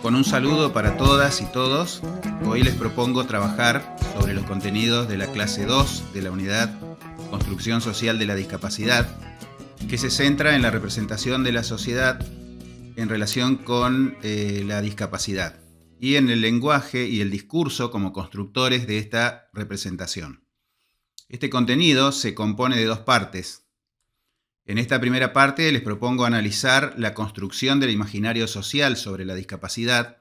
Con un saludo para todas y todos, hoy les propongo trabajar sobre los contenidos de la clase 2 de la unidad Construcción Social de la Discapacidad, que se centra en la representación de la sociedad en relación con la discapacidad y en el lenguaje y el discurso como constructores de esta representación. Este contenido se compone de dos partes. En esta primera parte les propongo analizar la construcción del imaginario social sobre la discapacidad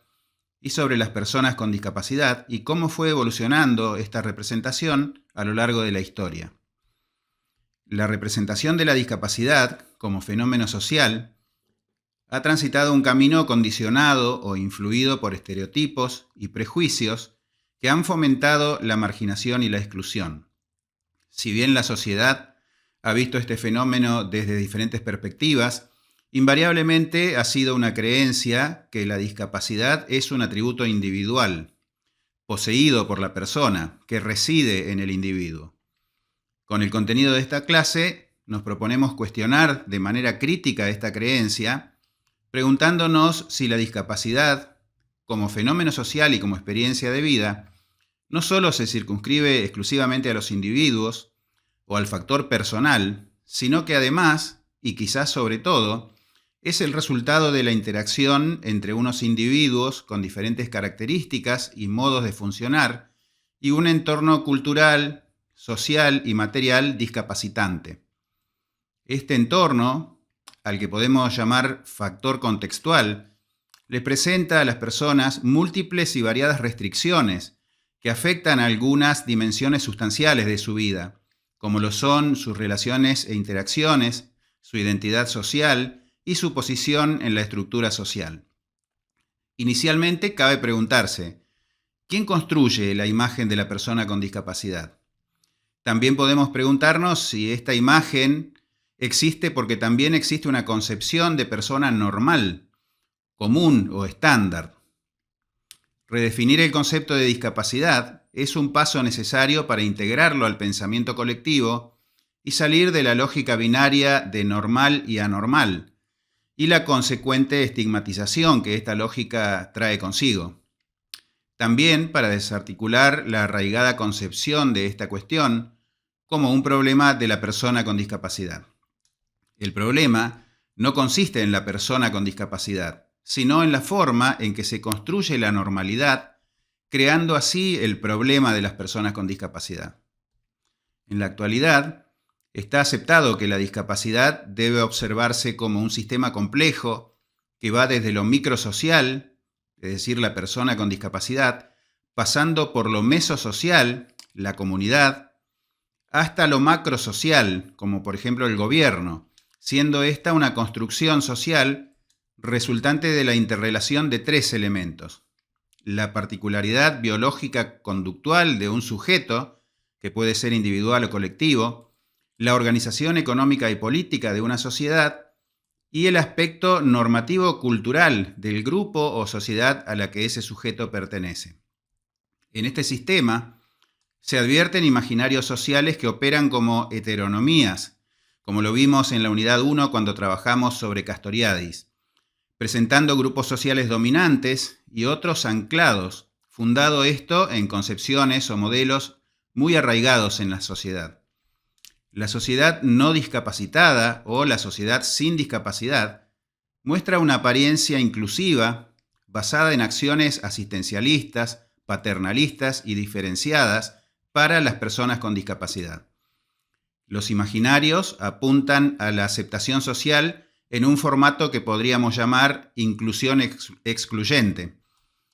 y sobre las personas con discapacidad y cómo fue evolucionando esta representación a lo largo de la historia. La representación de la discapacidad como fenómeno social ha transitado un camino condicionado o influido por estereotipos y prejuicios que han fomentado la marginación y la exclusión. Si bien la sociedad ha visto este fenómeno desde diferentes perspectivas, invariablemente ha sido una creencia que la discapacidad es un atributo individual, poseído por la persona, que reside en el individuo. Con el contenido de esta clase nos proponemos cuestionar de manera crítica esta creencia, preguntándonos si la discapacidad, como fenómeno social y como experiencia de vida, no solo se circunscribe exclusivamente a los individuos o al factor personal, sino que además, y quizás sobre todo, es el resultado de la interacción entre unos individuos con diferentes características y modos de funcionar y un entorno cultural, social y material discapacitante. Este entorno, al que podemos llamar factor contextual, le presenta a las personas múltiples y variadas restricciones que afectan a algunas dimensiones sustanciales de su vida, como lo son sus relaciones e interacciones, su identidad social y su posición en la estructura social. Inicialmente cabe preguntarse, ¿quién construye la imagen de la persona con discapacidad? También podemos preguntarnos si esta imagen existe porque también existe una concepción de persona normal, común o estándar. Redefinir el concepto de discapacidad es un paso necesario para integrarlo al pensamiento colectivo y salir de la lógica binaria de normal y anormal y la consecuente estigmatización que esta lógica trae consigo. También para desarticular la arraigada concepción de esta cuestión como un problema de la persona con discapacidad. El problema no consiste en la persona con discapacidad, sino en la forma en que se construye la normalidad, creando así el problema de las personas con discapacidad. En la actualidad, está aceptado que la discapacidad debe observarse como un sistema complejo que va desde lo microsocial, es decir, la persona con discapacidad, pasando por lo mesosocial, la comunidad, hasta lo macrosocial, como por ejemplo el gobierno, siendo esta una construcción social resultante de la interrelación de tres elementos: la particularidad biológica conductual de un sujeto, que puede ser individual o colectivo, la organización económica y política de una sociedad y el aspecto normativo cultural del grupo o sociedad a la que ese sujeto pertenece. En este sistema se advierten imaginarios sociales que operan como heteronomías, como lo vimos en la unidad 1 cuando trabajamos sobre Castoriadis, presentando grupos sociales dominantes y otros anclados, fundado esto en concepciones o modelos muy arraigados en la sociedad. La sociedad no discapacitada o la sociedad sin discapacidad muestra una apariencia inclusiva basada en acciones asistencialistas, paternalistas y diferenciadas para las personas con discapacidad. Los imaginarios apuntan a la aceptación social en un formato que podríamos llamar inclusión excluyente.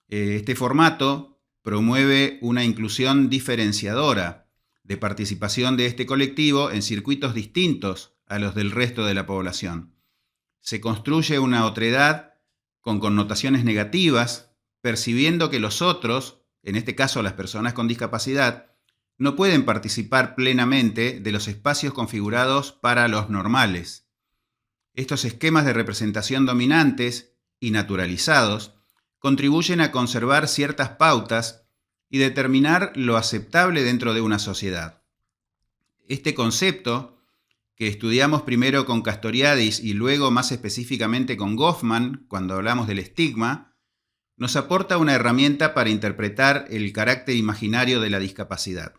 Este formato promueve una inclusión diferenciadora de participación de este colectivo en circuitos distintos a los del resto de la población. Se construye una otredad con connotaciones negativas, percibiendo que los otros, en este caso las personas con discapacidad, no pueden participar plenamente de los espacios configurados para los normales. Estos esquemas de representación dominantes y naturalizados contribuyen a conservar ciertas pautas y determinar lo aceptable dentro de una sociedad. Este concepto que estudiamos primero con Castoriadis y luego más específicamente con Goffman, cuando hablamos del estigma, nos aporta una herramienta para interpretar el carácter imaginario de la discapacidad.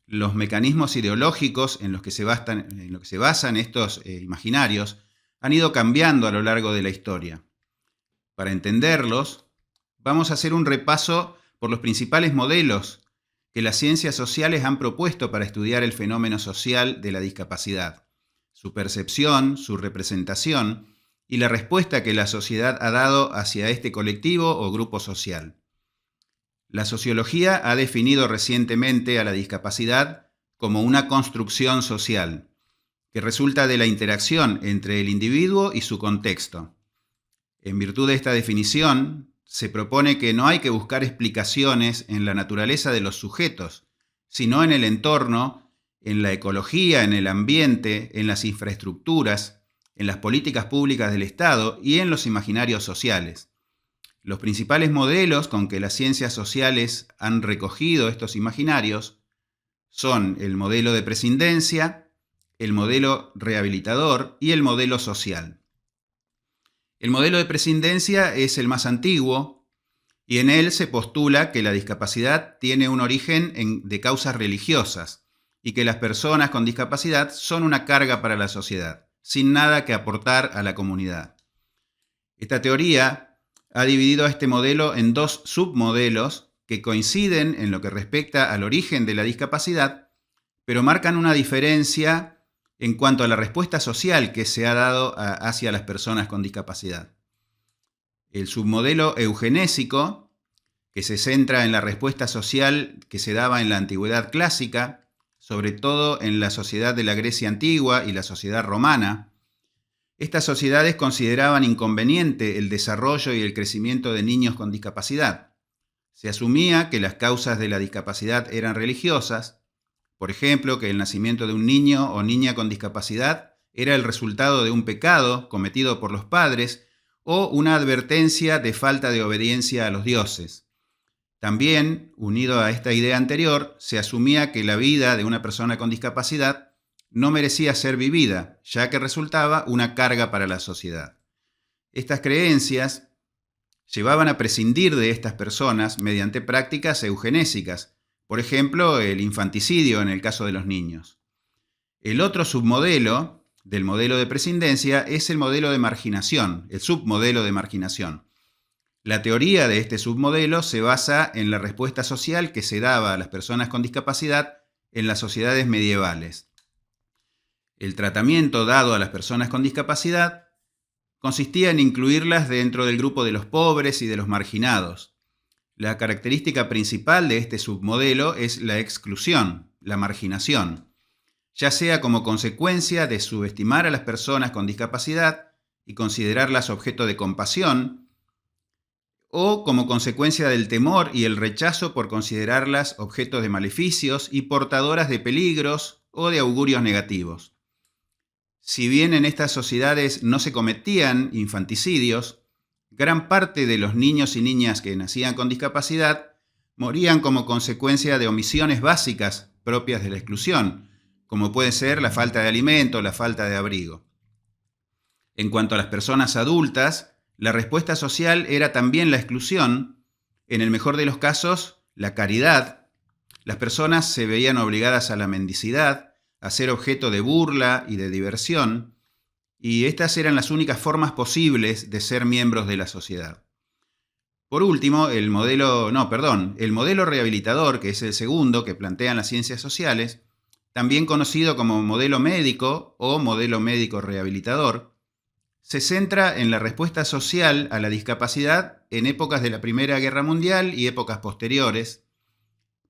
Los mecanismos ideológicos en los que se basan estos imaginarios han ido cambiando a lo largo de la historia. Para entenderlos, vamos a hacer un repaso por los principales modelos que las ciencias sociales han propuesto para estudiar el fenómeno social de la discapacidad, su percepción, su representación y la respuesta que la sociedad ha dado hacia este colectivo o grupo social. La sociología ha definido recientemente a la discapacidad como una construcción social, que resulta de la interacción entre el individuo y su contexto. En virtud de esta definición, se propone que no hay que buscar explicaciones en la naturaleza de los sujetos, sino en el entorno, en la ecología, en el ambiente, en las infraestructuras, en las políticas públicas del Estado y en los imaginarios sociales. Los principales modelos con que las ciencias sociales han recogido estos imaginarios son el modelo de prescindencia, el modelo rehabilitador y el modelo social. El modelo de prescindencia es el más antiguo y en él se postula que la discapacidad tiene un origen de causas religiosas y que las personas con discapacidad son una carga para la sociedad, sin nada que aportar a la comunidad. Esta teoría ha dividido a este modelo en dos submodelos que coinciden en lo que respecta al origen de la discapacidad, pero marcan una diferencia en cuanto a la respuesta social que se ha dado hacia las personas con discapacidad. El submodelo eugenésico, que se centra en la respuesta social que se daba en la antigüedad clásica, sobre todo en la sociedad de la Grecia antigua y la sociedad romana. Estas sociedades consideraban inconveniente el desarrollo y el crecimiento de niños con discapacidad. Se asumía que las causas de la discapacidad eran religiosas, por ejemplo, que el nacimiento de un niño o niña con discapacidad era el resultado de un pecado cometido por los padres o una advertencia de falta de obediencia a los dioses. También, unido a esta idea anterior, se asumía que la vida de una persona con discapacidad no merecía ser vivida, ya que resultaba una carga para la sociedad. Estas creencias llevaban a prescindir de estas personas mediante prácticas eugenésicas, por ejemplo, el infanticidio en el caso de los niños. El otro submodelo del modelo de prescindencia es el modelo de marginación, el submodelo de marginación. La teoría de este submodelo se basa en la respuesta social que se daba a las personas con discapacidad en las sociedades medievales. El tratamiento dado a las personas con discapacidad consistía en incluirlas dentro del grupo de los pobres y de los marginados. La característica principal de este submodelo es la exclusión, la marginación, ya sea como consecuencia de subestimar a las personas con discapacidad y considerarlas objeto de compasión, o como consecuencia del temor y el rechazo por considerarlas objetos de maleficios y portadoras de peligros o de augurios negativos. Si bien en estas sociedades no se cometían infanticidios, gran parte de los niños y niñas que nacían con discapacidad morían como consecuencia de omisiones básicas propias de la exclusión, como puede ser la falta de alimento o la falta de abrigo. En cuanto a las personas adultas, la respuesta social era también la exclusión, en el mejor de los casos, la caridad. Las personas se veían obligadas a la mendicidad, a ser objeto de burla y de diversión, y estas eran las únicas formas posibles de ser miembros de la sociedad. Por último, el modelo rehabilitador, que es el segundo que plantean las ciencias sociales, también conocido como modelo médico o modelo médico rehabilitador, se centra en la respuesta social a la discapacidad en épocas de la Primera Guerra Mundial y épocas posteriores,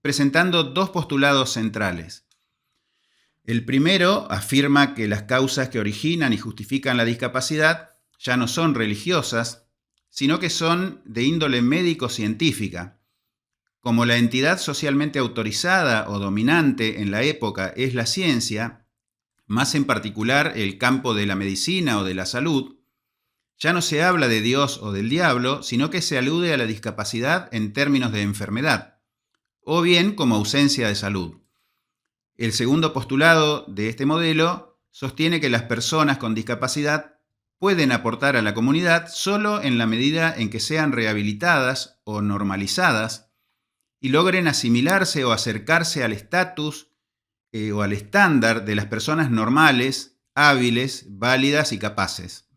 presentando dos postulados centrales. El primero afirma que las causas que originan y justifican la discapacidad ya no son religiosas, sino que son de índole médico-científica. Como la entidad socialmente autorizada o dominante en la época es la ciencia, más en particular el campo de la medicina o de la salud, ya no se habla de Dios o del diablo, sino que se alude a la discapacidad en términos de enfermedad, o bien como ausencia de salud. El segundo postulado de este modelo sostiene que las personas con discapacidad pueden aportar a la comunidad solo en la medida en que sean rehabilitadas o normalizadas y logren asimilarse o acercarse al estatus o al estándar de las personas normales, hábiles, válidas y capaces.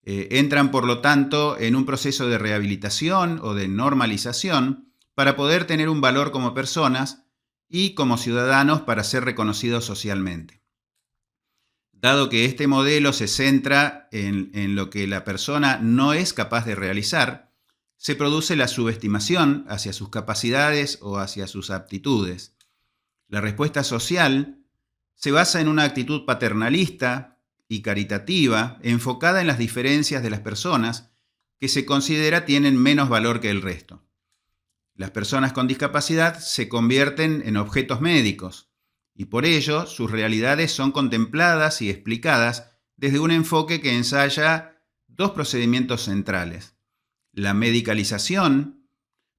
Entran, por lo tanto, en un proceso de rehabilitación o de normalización para poder tener un valor como personas y como ciudadanos para ser reconocidos socialmente. Dado que este modelo se centra en lo que la persona no es capaz de realizar, se produce la subestimación hacia sus capacidades o hacia sus aptitudes. La respuesta social se basa en una actitud paternalista y caritativa enfocada en las diferencias de las personas que se considera tienen menos valor que el resto. Las personas con discapacidad se convierten en objetos médicos y por ello sus realidades son contempladas y explicadas desde un enfoque que ensaya dos procedimientos centrales: la medicalización,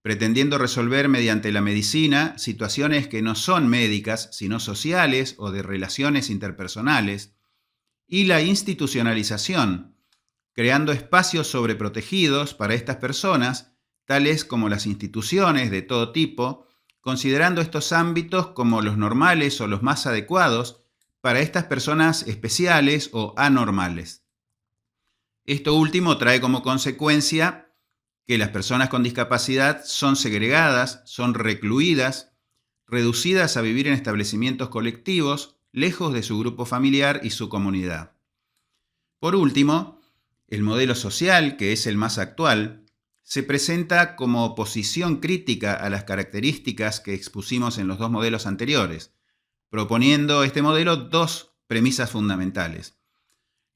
pretendiendo resolver mediante la medicina situaciones que no son médicas, sino sociales o de relaciones interpersonales, y la institucionalización, creando espacios sobreprotegidos para estas personas, tales como las instituciones de todo tipo, considerando estos ámbitos como los normales o los más adecuados para estas personas especiales o anormales. Esto último trae como consecuencia que las personas con discapacidad son segregadas, son recluidas, reducidas a vivir en establecimientos colectivos, lejos de su grupo familiar y su comunidad. Por último, el modelo social, que es el más actual, se presenta como oposición crítica a las características que expusimos en los dos modelos anteriores, proponiendo este modelo dos premisas fundamentales.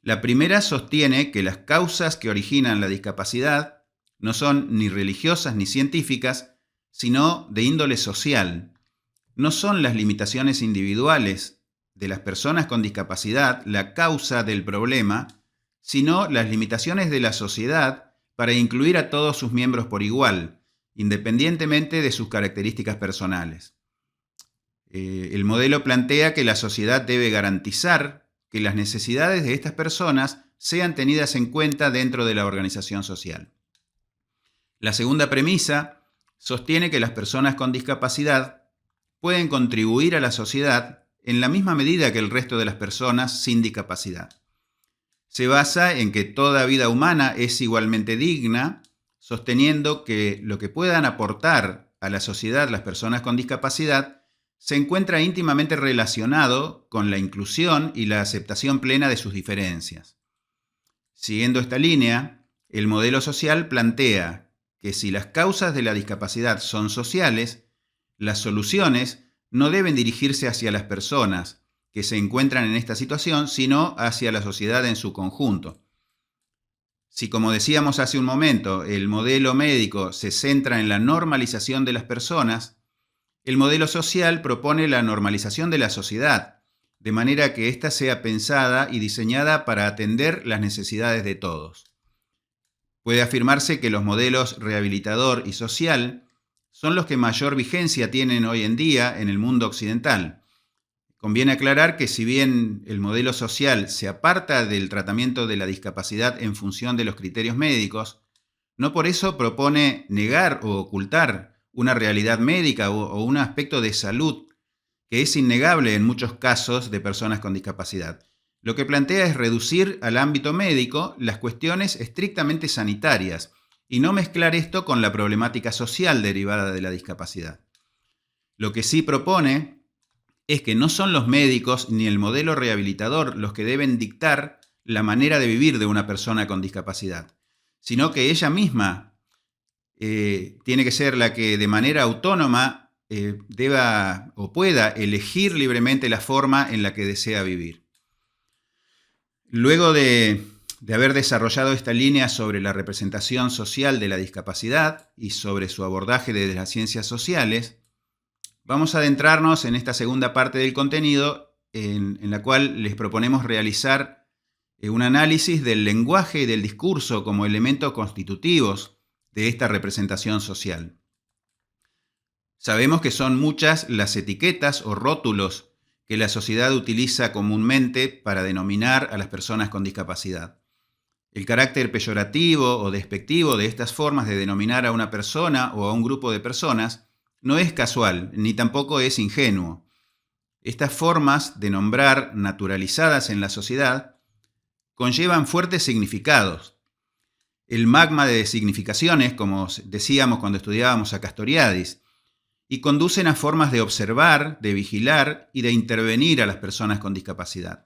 La primera sostiene que las causas que originan la discapacidad no son ni religiosas ni científicas, sino de índole social. No son las limitaciones individuales de las personas con discapacidad la causa del problema, sino las limitaciones de la sociedad para incluir a todos sus miembros por igual, independientemente de sus características personales. El modelo plantea que la sociedad debe garantizar que las necesidades de estas personas sean tenidas en cuenta dentro de la organización social. La segunda premisa sostiene que las personas con discapacidad pueden contribuir a la sociedad en la misma medida que el resto de las personas sin discapacidad. Se basa en que toda vida humana es igualmente digna, sosteniendo que lo que puedan aportar a la sociedad las personas con discapacidad se encuentra íntimamente relacionado con la inclusión y la aceptación plena de sus diferencias. Siguiendo esta línea, el modelo social plantea que si las causas de la discapacidad son sociales, las soluciones no deben dirigirse hacia las personas que se encuentran en esta situación, sino hacia la sociedad en su conjunto. Si, como decíamos hace un momento, el modelo médico se centra en la normalización de las personas, el modelo social propone la normalización de la sociedad, de manera que ésta sea pensada y diseñada para atender las necesidades de todos. Puede afirmarse que los modelos rehabilitador y social son los que mayor vigencia tienen hoy en día en el mundo occidental. Conviene aclarar que si bien el modelo social se aparta del tratamiento de la discapacidad en función de los criterios médicos, no por eso propone negar o ocultar una realidad médica o un aspecto de salud que es innegable en muchos casos de personas con discapacidad. Lo que plantea es reducir al ámbito médico las cuestiones estrictamente sanitarias y no mezclar esto con la problemática social derivada de la discapacidad. Lo que sí propone es que no son los médicos ni el modelo rehabilitador los que deben dictar la manera de vivir de una persona con discapacidad, sino que ella misma tiene que ser la que de manera autónoma deba o pueda elegir libremente la forma en la que desea vivir. Luego de haber desarrollado esta línea sobre la representación social de la discapacidad y sobre su abordaje desde las ciencias sociales, vamos a adentrarnos en esta segunda parte del contenido en la cual les proponemos realizar un análisis del lenguaje y del discurso como elementos constitutivos de esta representación social. Sabemos que son muchas las etiquetas o rótulos que la sociedad utiliza comúnmente para denominar a las personas con discapacidad. El carácter peyorativo o despectivo de estas formas de denominar a una persona o a un grupo de personas no es casual, ni tampoco es ingenuo. Estas formas de nombrar naturalizadas en la sociedad conllevan fuertes significados. El magma de significaciones, como decíamos cuando estudiábamos a Castoriadis, y conducen a formas de observar, de vigilar y de intervenir a las personas con discapacidad.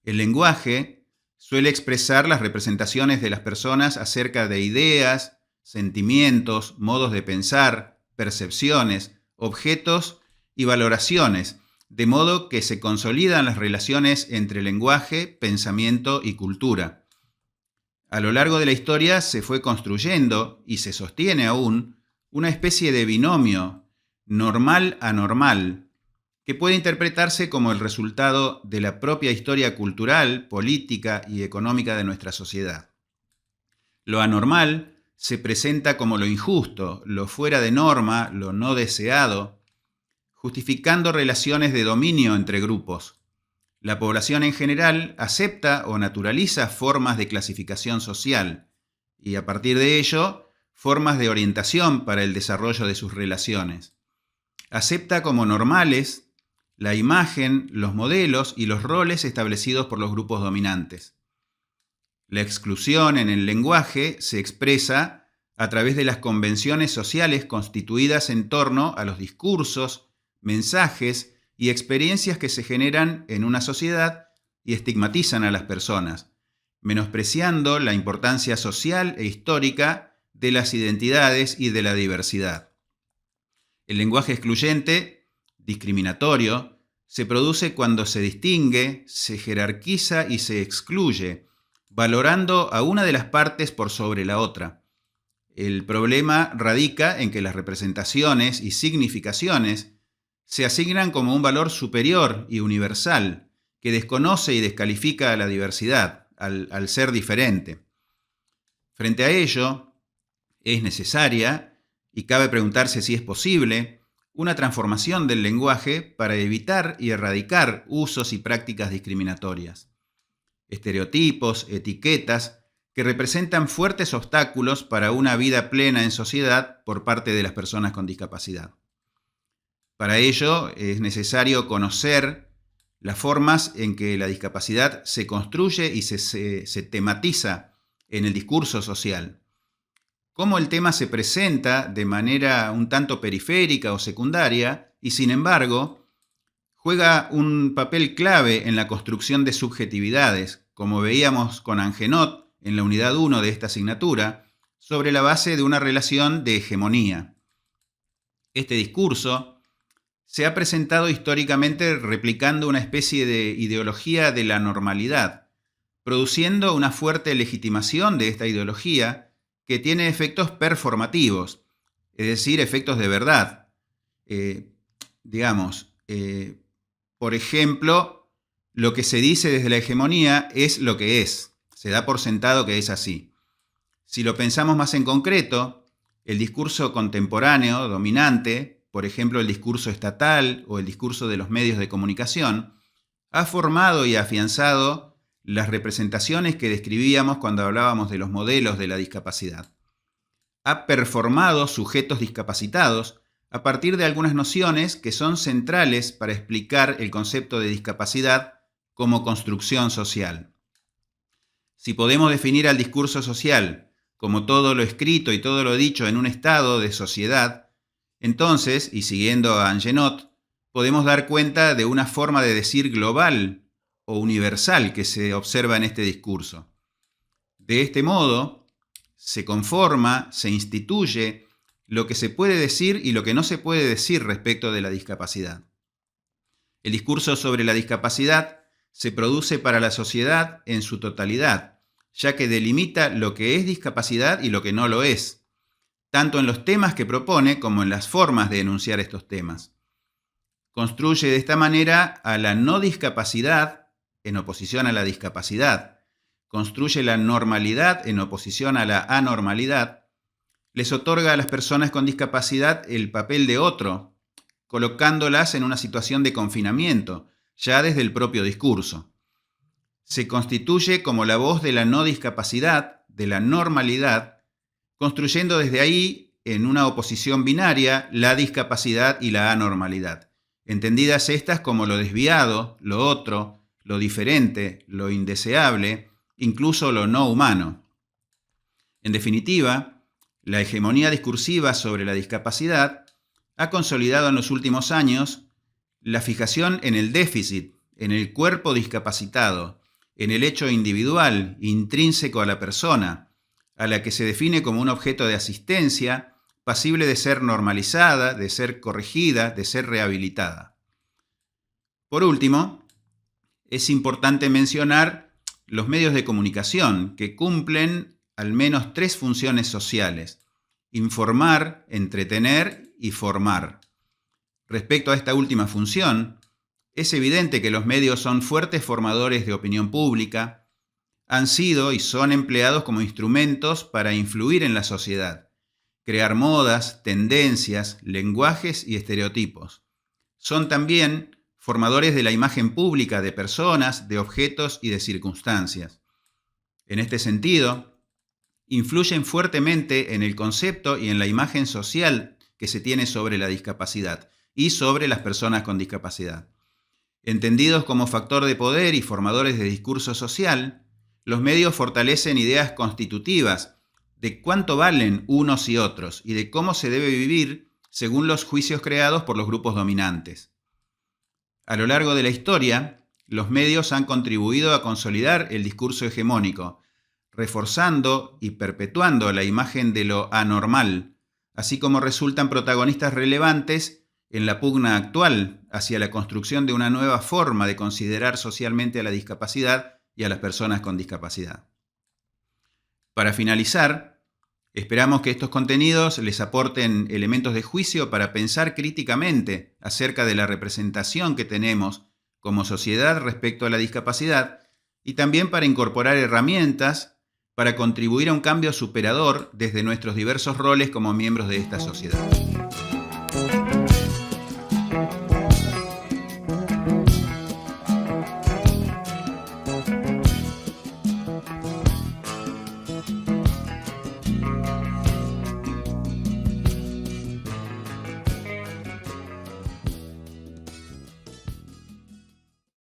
El lenguaje suele expresar las representaciones de las personas acerca de ideas, sentimientos, modos de pensar, percepciones, objetos y valoraciones, de modo que se consolidan las relaciones entre lenguaje, pensamiento y cultura. A lo largo de la historia se fue construyendo, y se sostiene aún, una especie de binomio normal-anormal, que puede interpretarse como el resultado de la propia historia cultural, política y económica de nuestra sociedad. Lo anormal se presenta como lo injusto, lo fuera de norma, lo no deseado, justificando relaciones de dominio entre grupos. La población en general acepta o naturaliza formas de clasificación social y, a partir de ello, formas de orientación para el desarrollo de sus relaciones. Acepta como normales la imagen, los modelos y los roles establecidos por los grupos dominantes. La exclusión en el lenguaje se expresa a través de las convenciones sociales constituidas en torno a los discursos, mensajes y experiencias que se generan en una sociedad y estigmatizan a las personas, menospreciando la importancia social e histórica de las identidades y de la diversidad. El lenguaje excluyente, discriminatorio, se produce cuando se distingue, se jerarquiza y se excluye, valorando a una de las partes por sobre la otra. El problema radica en que las representaciones y significaciones se asignan como un valor superior y universal, que desconoce y descalifica a la diversidad, al ser diferente. Frente a ello, es necesaria, y cabe preguntarse si es posible, una transformación del lenguaje para evitar y erradicar usos y prácticas discriminatorias. Estereotipos, etiquetas, que representan fuertes obstáculos para una vida plena en sociedad por parte de las personas con discapacidad. Para ello es necesario conocer las formas en que la discapacidad se construye y se tematiza en el discurso social. Cómo el tema se presenta de manera un tanto periférica o secundaria y, sin embargo, juega un papel clave en la construcción de subjetividades, como veíamos con Angenot en la unidad 1 de esta asignatura, sobre la base de una relación de hegemonía. Este discurso se ha presentado históricamente replicando una especie de ideología de la normalidad, produciendo una fuerte legitimación de esta ideología que tiene efectos performativos, es decir, efectos de verdad. Por ejemplo, lo que se dice desde la hegemonía es lo que es, se da por sentado que es así. Si lo pensamos más en concreto, el discurso contemporáneo dominante, por ejemplo el discurso estatal o el discurso de los medios de comunicación, ha formado y afianzado las representaciones que describíamos cuando hablábamos de los modelos de la discapacidad. Ha performado sujetos discapacitados a partir de algunas nociones que son centrales para explicar el concepto de discapacidad como construcción social. Si podemos definir al discurso social como todo lo escrito y todo lo dicho en un estado de sociedad, entonces, y siguiendo a Angenot, podemos dar cuenta de una forma de decir global o universal que se observa en este discurso. De este modo, se conforma, se instituye lo que se puede decir y lo que no se puede decir respecto de la discapacidad. El discurso sobre la discapacidad se produce para la sociedad en su totalidad, ya que delimita lo que es discapacidad y lo que no lo es, tanto en los temas que propone como en las formas de enunciar estos temas. Construye de esta manera a la no discapacidad en oposición a la discapacidad, construye la normalidad en oposición a la anormalidad, les otorga a las personas con discapacidad el papel de otro, colocándolas en una situación de confinamiento, ya desde el propio discurso. Se constituye como la voz de la no discapacidad, de la normalidad, construyendo desde ahí, en una oposición binaria, la discapacidad y la anormalidad, entendidas estas como lo desviado, lo otro, lo diferente, lo indeseable, incluso lo no humano. En definitiva, la hegemonía discursiva sobre la discapacidad ha consolidado en los últimos años la fijación en el déficit, en el cuerpo discapacitado, en el hecho individual, intrínseco a la persona, a la que se define como un objeto de asistencia, pasible de ser normalizada, de ser corregida, de ser rehabilitada. Por último, es importante mencionar los medios de comunicación que cumplen al menos 3 funciones sociales: informar, entretener y formar. Respecto a esta última función, es evidente que los medios son fuertes formadores de opinión pública, han sido y son empleados como instrumentos para influir en la sociedad, crear modas, tendencias, lenguajes y estereotipos. Son también formadores de la imagen pública de personas, de objetos y de circunstancias. En este sentido, influyen fuertemente en el concepto y en la imagen social que se tiene sobre la discapacidad y sobre las personas con discapacidad. Entendidos como factor de poder y formadores de discurso social, los medios fortalecen ideas constitutivas de cuánto valen unos y otros y de cómo se debe vivir según los juicios creados por los grupos dominantes. A lo largo de la historia, los medios han contribuido a consolidar el discurso hegemónico, reforzando y perpetuando la imagen de lo anormal, así como resultan protagonistas relevantes en la pugna actual hacia la construcción de una nueva forma de considerar socialmente a la discapacidad y a las personas con discapacidad. Para finalizar, esperamos que estos contenidos les aporten elementos de juicio para pensar críticamente acerca de la representación que tenemos como sociedad respecto a la discapacidad y también para incorporar herramientas para contribuir a un cambio superador desde nuestros diversos roles como miembros de esta sociedad.